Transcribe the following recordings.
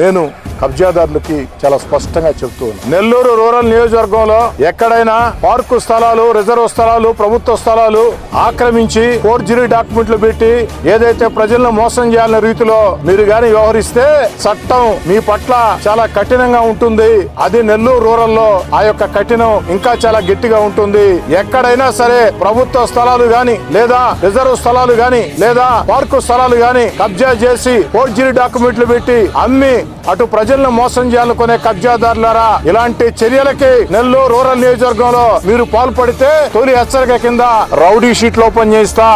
నేను కబ్జాదారులకి చాలా స్పష్టంగా చెప్తూ ఉన్నాను. నెల్లూరు రూరల్ నియోజకవర్గంలో ఎక్కడైనా పార్కు స్థలాలు, రిజర్వ్ స్థలాలు, ప్రభుత్వ స్థలాలు ఆక్రమించి ఫోర్జరీ డాక్యుమెంట్లు పెట్టి ఏదైతే ప్రజలను మోసం చేయాలనే రీతిలో మీరు గాని వ్యవహరిస్తే చట్టం మీ పట్ల చాలా కఠినంగా ఉంటుంది. అది నెల్లూరు రూరల్ లో ఆ యొక్క కఠినం ఇంకా చాలా గట్టిగా ఉంటుంది. ఎక్కడైనా సరే ప్రభుత్వ స్థలాలు గాని లేదా రిజర్వ్ స్థలాలు గాని లేదా పార్కు స్థలాలు గాని కబ్జా చేసి ఫోర్జరీ డాక్యుమెంట్లు పెట్టి అమ్మి అటు ప్రజలను మోసం చేయాలనుకునే కబ్జాదారులారా, ఇలాంటి చర్యలకి నెల్లూరు రూరల్ నియోజకవర్గంలో మీరు పాల్పడితే తొలి హెచ్చరిక కింద రౌడీ షీట్లు ఓపెన్ చేస్తా,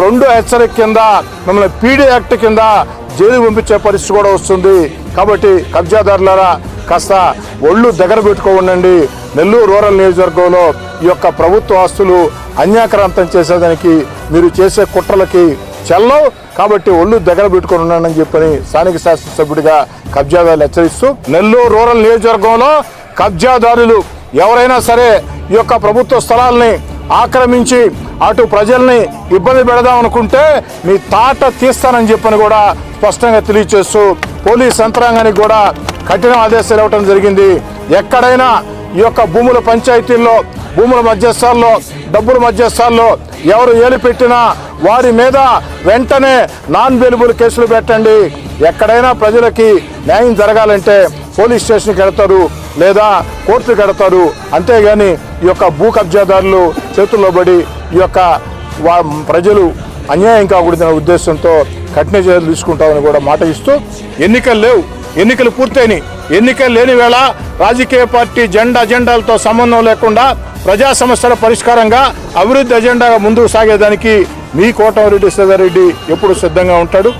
రెండో హెచ్చరిక కింద మిమ్మల్ని పీడీ యాక్ట్ కింద జైలు పంపించే పరిస్థితి కూడా వస్తుంది. కాబట్టి కబ్జాదారులారా కాస్త ఒళ్ళు దగ్గర పెట్టుకోండి. నెల్లూరు రూరల్ నియోజకవర్గంలో ఈ యొక్క ప్రభుత్వ ఆస్తులు అన్యాక్రాంతం చేసేదానికి మీరు చేసే కుట్రలకి చెల్లవు. కాబట్టి ఒళ్ళు దగ్గర పెట్టుకుని ఉన్నానని చెప్పని స్థానిక శాసనసభ్యుడిగా కబ్జాదారులు హెచ్చరిస్తూ, నెల్లూరు రూరల్ నియోజకవర్గంలో కబ్జాదారులు ఎవరైనా సరే ఈ యొక్క ప్రభుత్వ స్థలాల్ని ఆక్రమించి అటు ప్రజల్ని ఇబ్బంది పెడదాం అనుకుంటే మీ తాట తీస్తానని చెప్పని కూడా స్పష్టంగా తెలియజేస్తూ పోలీస్ యంత్రాంగానికి కూడా కఠిన ఆదేశాలు ఇవ్వడం జరిగింది. ఎక్కడైనా ఈ యొక్క భూముల పంచాయతీల్లో, భూముల మధ్యస్థాల్లో, డబ్బుల మధ్యస్థాల్లో ఎవరు ఏలు పెట్టినా వారి మీద వెంటనే నాన్ బెయిలబుల్ కేసులు పెట్టండి. ఎక్కడైనా ప్రజలకి న్యాయం జరగాలంటే పోలీస్ స్టేషన్కి వెళ్తారు లేదా కోర్టుకి వెళ్తారు. అంతేగాని ఈ యొక్క భూ కబ్జాదారులు చేతుల్లో పడి ఈ యొక్క ప్రజలు అన్యాయం కాకూడదనే ఉద్దేశంతో కఠిన చర్యలు తీసుకుంటామని కూడా మాట ఇస్తూ, ఎన్నికలు లేవు, ఎన్నికలు పూర్తయినాయి. ఎన్నికలు లేని వేళ రాజకీయ పార్టీ అజెండాలతో సంబంధం లేకుండా ప్రజా సమస్యల పరిష్కారంగా అభివృద్ధి అజెండాగా ముందుకు సాగేదానికి మీ కోటమిరెడ్డి శ్రీధర్ రెడ్డి ఎప్పుడు సిద్ధంగా ఉంటాడు.